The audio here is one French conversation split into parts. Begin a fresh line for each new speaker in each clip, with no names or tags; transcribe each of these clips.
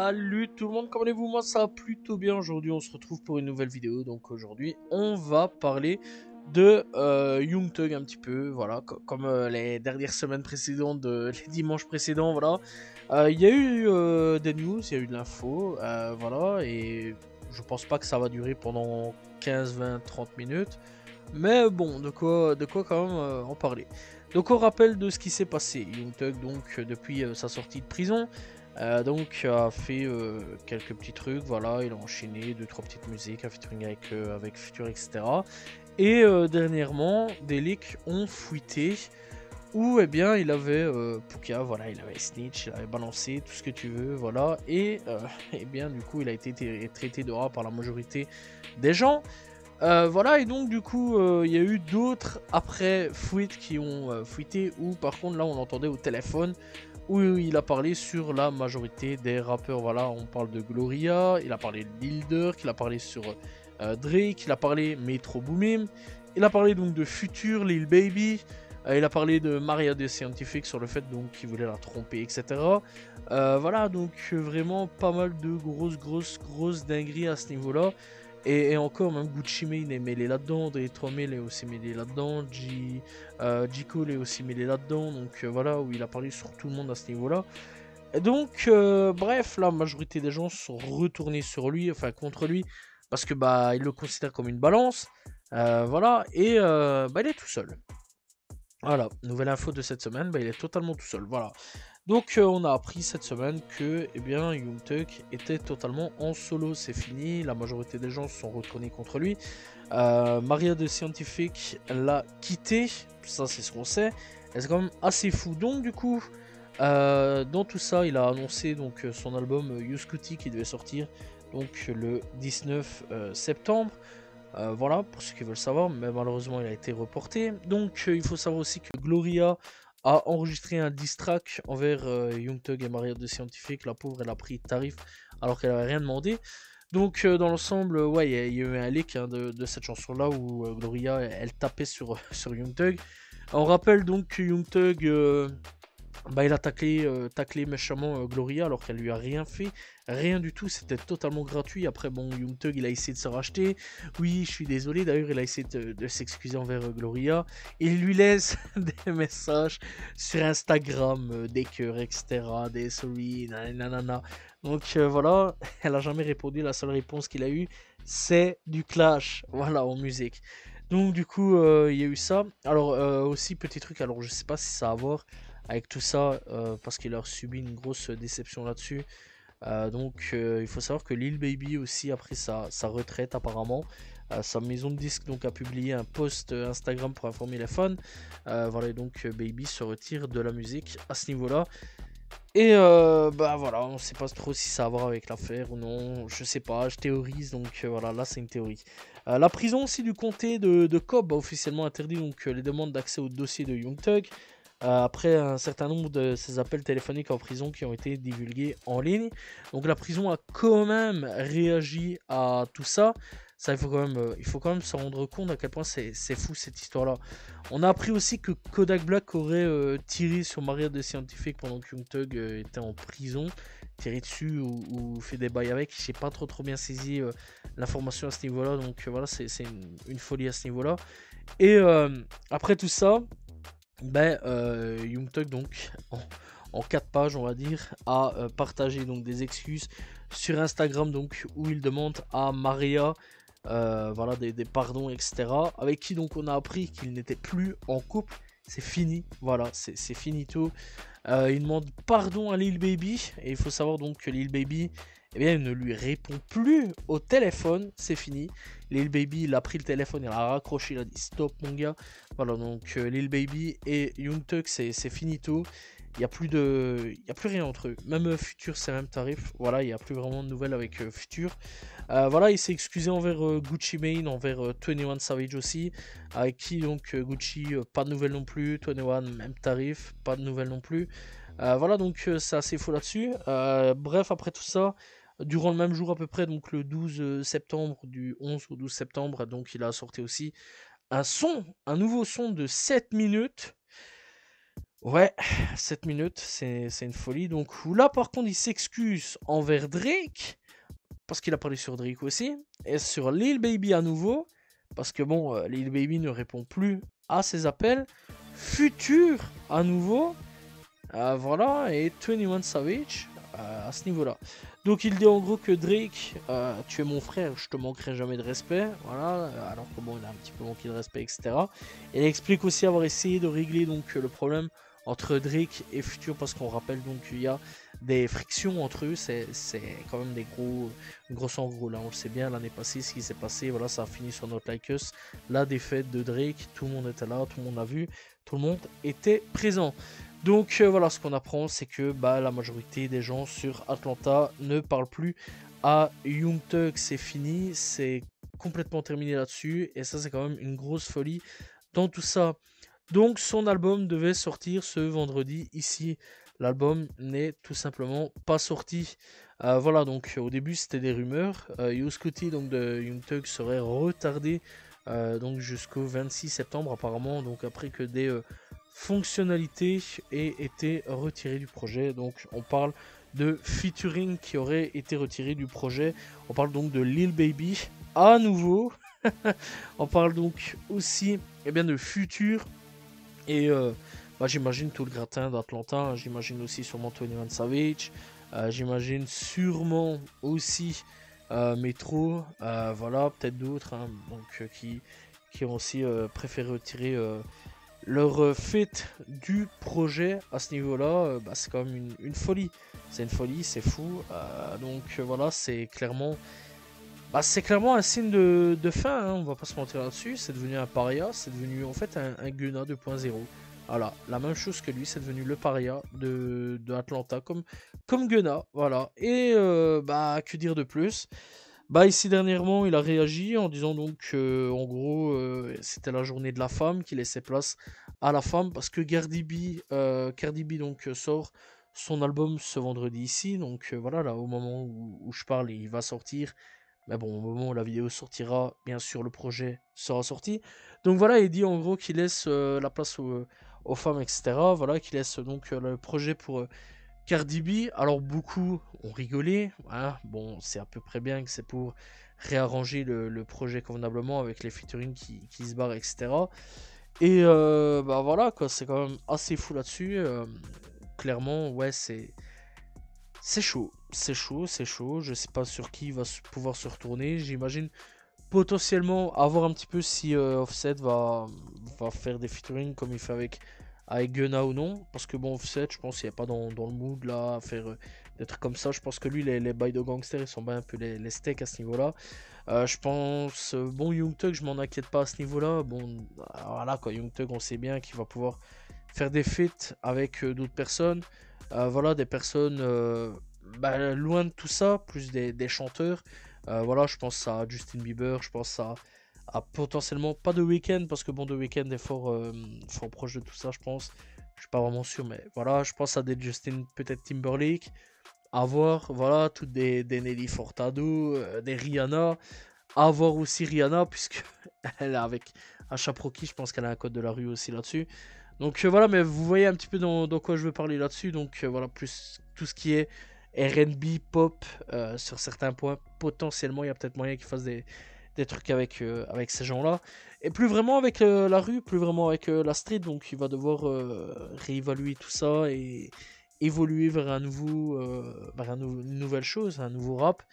Salut tout le monde, comment allez-vous? Moi ça va plutôt bien. Aujourd'hui on se retrouve pour une nouvelle vidéo. Donc aujourd'hui on va parler de Young Thug un petit peu. Voilà, comme les dernières semaines précédentes, les dimanches précédents. Voilà, il y a eu des news, il y a eu de l'info. Voilà, et je pense pas que ça va durer pendant 15, 20, 30 minutes. Mais bon, de quoi quand même en parler. Donc on rappelle de ce qui s'est passé. Young Thug donc depuis sa sortie de prison, donc a fait quelques petits trucs. Voilà, il a enchaîné deux trois petites musiques, un featuring avec Future, etc. Et dernièrement, des leaks ont fuité où eh bien il avait Puka, voilà, il avait snitch, il avait balancé tout ce que tu veux, voilà. Et eh bien du coup il a été traité de rat par la majorité des gens. Voilà, et donc du coup, il y a eu d'autres après fuites qui ont fuité, où par contre là on l'entendait au téléphone, où il a parlé sur la majorité des rappeurs. Voilà, on parle de Gloria, il a parlé de Lil Durk, il a parlé sur Drake, il a parlé Metro Boomin, il a parlé donc de Future, Lil Baby, il a parlé de Maria the Scientific sur le fait donc qu'il voulait la tromper, etc. Voilà, donc vraiment pas mal de grosses dingueries à ce niveau-là. Et encore, même Gucci Mane est mêlé là-dedans, Dre 3000 est aussi mêlé là-dedans, J. Cole est aussi mêlé là-dedans, donc voilà, où il a parlé sur tout le monde à ce niveau-là. Et donc, bref, la majorité des gens sont retournés sur lui, enfin contre lui, parce que bah, ils le considèrent comme une balance, voilà, et bah, il est tout seul. Voilà, nouvelle info de cette semaine, bah, il est totalement tout seul, voilà. Donc on a appris cette semaine que eh bien, Young Thug était totalement en solo, c'est fini, la majorité des gens se sont retournés contre lui. Maria de Scientific l'a quitté, ça c'est ce qu'on sait, et c'est quand même assez fou. Donc du coup, dans tout ça, il a annoncé donc son album Youssouti qui devait sortir donc le 19 septembre. Voilà, pour ceux qui veulent savoir, mais malheureusement il a été reporté. Donc il faut savoir aussi que Gloria a enregistré un diss track envers Young Thug et Maria de Scientific. La pauvre, elle a pris tarif alors qu'elle avait rien demandé. Donc dans l'ensemble, ouais, il y a eu un leak hein, de cette chanson-là où Gloria, elle tapait sur, sur Young Thug. On rappelle donc que Young Thug, bah, il a taclé méchamment Gloria alors qu'elle lui a rien fait, rien du tout, c'était totalement gratuit. Après, bon, Young Thug il a essayé de se racheter. Oui, je suis désolé, d'ailleurs, il a essayé de s'excuser envers Gloria. Il lui laisse des messages sur Instagram, des cœurs, etc., des sorry, nanana. Donc voilà, elle a jamais répondu. La seule réponse qu'il a eue, c'est du clash, voilà, en musique. Donc, du coup, il y a eu ça. Alors, aussi, petit truc, alors je sais pas si ça a à voir avec tout ça, parce qu'il a subi une grosse déception là-dessus. Donc il faut savoir que Lil Baby aussi a pris sa retraite apparemment. Sa maison de disques donc a publié un post Instagram pour informer les fans. Voilà, donc Baby se retire de la musique à ce niveau-là. Et bah voilà, on sait pas trop si ça a à voir avec l'affaire ou non, je sais pas, je théorise, donc voilà, là c'est une théorie. La prison aussi du comté de Cobb a officiellement interdit donc les demandes d'accès au dossier de Young Thug, après un certain nombre de ces appels téléphoniques en prison qui ont été divulgués en ligne. Donc la prison a quand même réagi à tout ça. Ça, il faut quand même se rendre compte à quel point c'est fou cette histoire-là. On a appris aussi que Kodak Black aurait tiré sur Maria de Scientific pendant que Young Thug était en prison, tiré dessus ou fait des bails avec. J'ai pas trop bien saisi l'information à ce niveau-là, donc voilà, c'est une folie à ce niveau-là. Et après tout ça, ben, Young Thug donc en 4 pages on va dire a partagé donc des excuses sur Instagram donc où il demande à Maria voilà des pardons, etc., avec qui donc on a appris qu'il n'était plus en couple. C'est fini, voilà, c'est finito. Il demande pardon à Lil Baby, et il faut savoir donc que Lil Baby, eh bien, il ne lui répond plus au téléphone, c'est fini. Lil Baby, il a pris le téléphone, il a raccroché, il a dit stop mon gars. Voilà, donc Lil Baby et Young Thug, c'est finito. Il n'y a plus rien entre eux. Même Future, c'est le même tarif. Voilà, il n'y a plus vraiment de nouvelles avec Future. Voilà, il s'est excusé envers Gucci Mane, envers 21 Savage aussi, avec qui donc Gucci, pas de nouvelles non plus, 21 même tarif, pas de nouvelles non plus. Voilà, donc c'est assez faux là-dessus. Bref, après tout ça, durant le même jour à peu près, donc le 12 septembre, du 11 au 12 septembre, donc il a sorti aussi un nouveau son de 7 minutes Ouais, 7 minutes, c'est une folie. Donc là, par contre, il s'excuse envers Drake, parce qu'il a parlé sur Drake aussi, et sur Lil Baby à nouveau, parce que bon, Lil Baby ne répond plus à ses appels. Futur à nouveau, voilà, et 21 Savage à ce niveau-là. Donc il dit en gros que Drake, tu es mon frère, je te manquerai jamais de respect, voilà, alors que bon, il a un petit peu manqué de respect, etc. Et il explique aussi avoir essayé de régler donc le problème entre Drake et Future, parce qu'on rappelle donc qu'il y a des frictions entre eux, c'est quand même des gros en gros, là on le sait bien, l'année passée, ce qui s'est passé, voilà, ça a fini sur Not Like Us, la défaite de Drake, tout le monde était là, tout le monde a vu, tout le monde était présent. Donc voilà, ce qu'on apprend, c'est que bah, la majorité des gens sur Atlanta ne parlent plus à Young Thug. C'est fini, c'est complètement terminé là-dessus. Et ça, c'est quand même une grosse folie dans tout ça. Donc son album devait sortir ce vendredi ici. L'album n'est tout simplement pas sorti. Voilà, donc au début c'était des rumeurs. Yo Scotty donc de Young Thug serait retardé donc jusqu'au 26 septembre apparemment. Donc après que des fonctionnalités aient été retirées du projet. Donc on parle de featuring qui aurait été retiré du projet. On parle donc de Lil Baby à nouveau. On parle donc aussi de Future et bah, j'imagine tout le gratin d'Atlanta. J'imagine aussi sûrement 21 Savage. J'imagine sûrement aussi Metro. Voilà, peut-être d'autres hein, donc, qui ont aussi préféré retirer leur fait du projet à ce niveau-là. Bah, c'est quand même une folie. C'est une folie, c'est fou. Donc voilà, c'est clairement. Bah, c'est clairement un signe de fin, hein, on va pas se mentir là-dessus. C'est devenu un paria, c'est devenu en fait un Gunna 2.0. Voilà, la même chose que lui, c'est devenu le paria de Atlanta, comme Gunna, voilà. Et bah, que dire de plus? Bah, ici dernièrement, il a réagi en disant donc en gros, c'était la journée de la femme, qui laissait place à la femme, parce que Cardi B donc sort son album ce vendredi ici, donc voilà, là, au moment où je parle, il va sortir. Mais bon, au moment où la vidéo sortira, bien sûr, le projet sera sorti. Donc voilà, il dit en gros qu'il laisse la place aux femmes, etc. Voilà, qu'il laisse donc le projet pour Cardi B. Alors beaucoup ont rigolé. Hein. Bon, c'est à peu près bien que c'est pour réarranger le projet convenablement avec les featuring qui se barrent, etc. Et bah voilà, quoi, c'est quand même assez fou là-dessus. Clairement, ouais, c'est chaud, c'est chaud, c'est chaud. Je sais pas sur qui il va pouvoir se retourner. J'imagine potentiellement avoir un petit peu si Offset va faire des featuring comme il fait avec Gunna ou non. Parce que bon, Offset, je pense qu'il n'est pas dans le mood là à faire des trucs comme ça. Je pense que lui, les bails de gangster, ils sont bien un peu les steaks à ce niveau-là. Je pense, bon, Young Thug, je m'en inquiète pas à ce niveau-là. Bon, voilà quoi, Young Thug, on sait bien qu'il va pouvoir faire des feats avec d'autres personnes. Voilà, des personnes bah, loin de tout ça, plus des chanteurs. Voilà, je pense à Justin Bieber, je pense à potentiellement, pas de Weeknd, parce que bon, de Weeknd est fort proche de tout ça, je pense. Je suis pas vraiment sûr, mais voilà, je pense à des Justin, peut-être Timberlake, à voir, voilà, toutes des Nelly Furtado, des Rihanna, à voir aussi Rihanna, puisque elle est avec Asha Rocky, je pense qu'elle a un code de la rue aussi là-dessus. Donc voilà, mais vous voyez un petit peu dans quoi je veux parler là-dessus. Donc voilà, plus tout ce qui est R&B, pop, sur certains points, potentiellement, il y a peut-être moyen qu'ils fassent des trucs avec ces gens-là. Et plus vraiment avec la rue, plus vraiment avec la street. Donc il va devoir réévaluer tout ça et évoluer vers une nouvelle chose, un nouveau rap.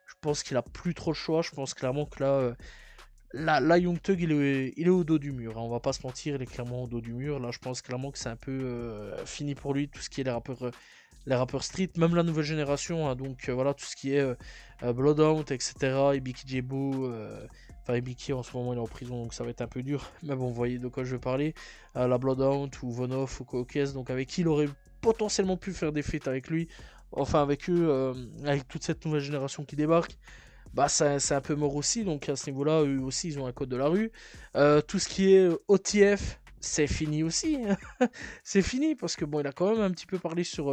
Je pense qu'il a plus trop le choix. Je pense clairement que là, Young Thug, il est au dos du mur. Hein, on va pas se mentir, il est clairement au dos du mur. Là, je pense clairement que c'est un peu fini pour lui, tout ce qui est les rappeurs street, même la nouvelle génération. Hein, donc voilà, tout ce qui est Bloodhound, etc. Ibiki Jebo. Enfin, Ibiki en ce moment, il est en prison, donc ça va être un peu dur. Mais bon, vous voyez de quoi je veux parler. La Bloodhound ou Vonoff ou Kokes, donc avec qui il aurait potentiellement pu faire des feats avec lui. Enfin, avec eux, avec toute cette nouvelle génération qui débarque. Bah, c'est un peu mort aussi, donc à ce niveau-là, eux aussi, ils ont un code de la rue. Tout ce qui est OTF, c'est fini aussi. C'est fini, parce que bon, il a quand même un petit peu parlé sur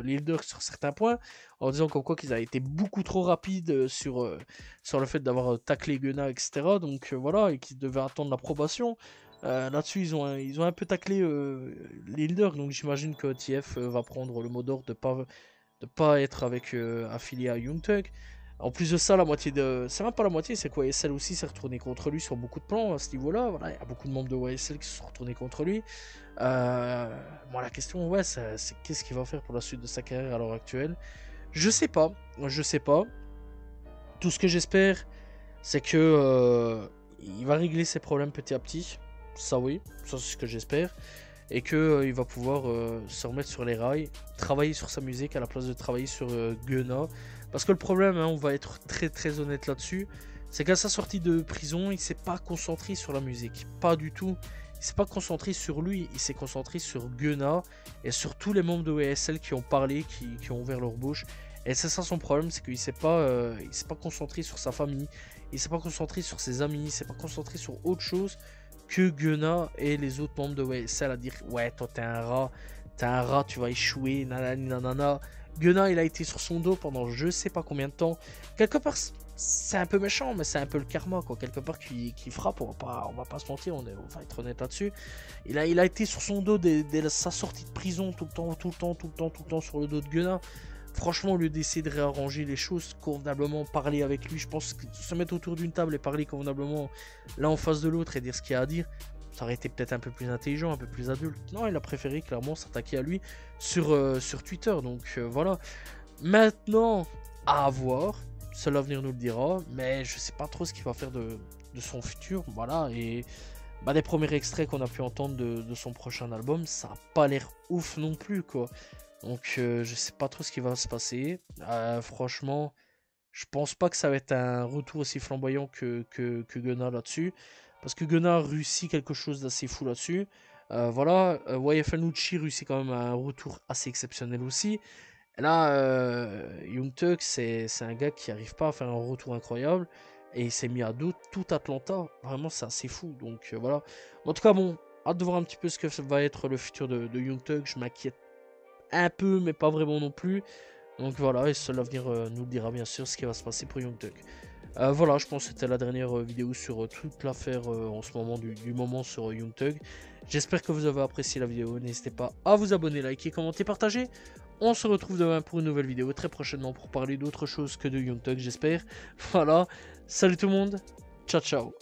l'île d'Or sur certains points, en disant comme quoi qu'ils avaient été beaucoup trop rapides sur le fait d'avoir taclé Gunna, etc. Donc voilà, et qu'ils devaient attendre l'approbation. Là-dessus, ils ont un peu taclé les leaders. Donc j'imagine que TF va prendre le mot d'ordre de pas être avec affilié à Young Thug. En plus de ça, la moitié de. C'est même pas la moitié, c'est quoi YSL aussi s'est retourné contre lui sur beaucoup de plans à ce niveau-là. Voilà, il y a beaucoup de membres de YSL qui se sont retournés contre lui. Moi, la question, ouais, c'est qu'est-ce qu'il va faire pour la suite de sa carrière à l'heure actuelle. Je sais pas. Je sais pas. Tout ce que j'espère, c'est que il va régler ses problèmes petit à petit. Ça, oui, ça, c'est ce que j'espère. Et que il va pouvoir se remettre sur les rails, travailler sur sa musique à la place de travailler sur Gunna. Parce que le problème, hein, on va être très très honnête là-dessus, c'est qu'à sa sortie de prison, il s'est pas concentré sur la musique, pas du tout. Il s'est pas concentré sur lui, il s'est concentré sur Gunna et sur tous les membres de YSL qui ont parlé, qui ont ouvert leur bouche. Et c'est ça son problème, c'est qu'il s'est pas concentré sur sa famille, il s'est pas concentré sur ses amis, il s'est pas concentré sur autre chose que Gunna et les autres membres de YSL à dire ouais toi t'es un rat, tu vas échouer, nanani nanana. Gunna il a été sur son dos pendant je sais pas combien de temps. Quelque part c'est un peu méchant mais c'est un peu le karma quoi, quelque part qui frappe, on va pas se mentir, on va être honnête là-dessus. Il a été sur son dos dès sa sortie de prison tout le temps sur le dos de Gunna. Franchement, au lieu d'essayer de réarranger les choses convenablement, parler avec lui, je pense que se mettre autour d'une table et parler convenablement l'un en face de l'autre et dire ce qu'il y a à dire, ça aurait été peut-être un peu plus intelligent, un peu plus adulte. Non, il a préféré clairement s'attaquer à lui sur Twitter. Donc voilà. Maintenant, à voir. Seul l'avenir nous le dira. Mais je sais pas trop ce qu'il va faire de son futur. Voilà. Et bah, des premiers extraits qu'on a pu entendre de son prochain album, ça a pas l'air ouf non plus quoi. Donc je sais pas trop ce qui va se passer. Franchement, je pense pas que ça va être un retour aussi flamboyant que Gunna là-dessus. Parce que Gunna réussit quelque chose d'assez fou là-dessus. Voilà, YFL Nucci réussit quand même un retour assez exceptionnel aussi. Et là, Young Thug, c'est un gars qui arrive pas à faire un retour incroyable. Et il s'est mis à dos tout Atlanta. Vraiment, c'est assez fou. Donc voilà. En tout cas, bon, hâte de voir un petit peu ce que va être le futur de Young Thug. Je m'inquiète un peu, mais pas vraiment non plus. Donc voilà, et seul l'avenir nous le dira bien sûr ce qui va se passer pour Young Thug. Voilà, je pense que c'était la dernière vidéo sur toute l'affaire en ce moment du moment sur Young Thug. J'espère que vous avez apprécié la vidéo. N'hésitez pas à vous abonner, liker, commenter, partager. On se retrouve demain pour une nouvelle vidéo très prochainement pour parler d'autre chose que de Young Thug, j'espère. Voilà, salut tout le monde, ciao ciao.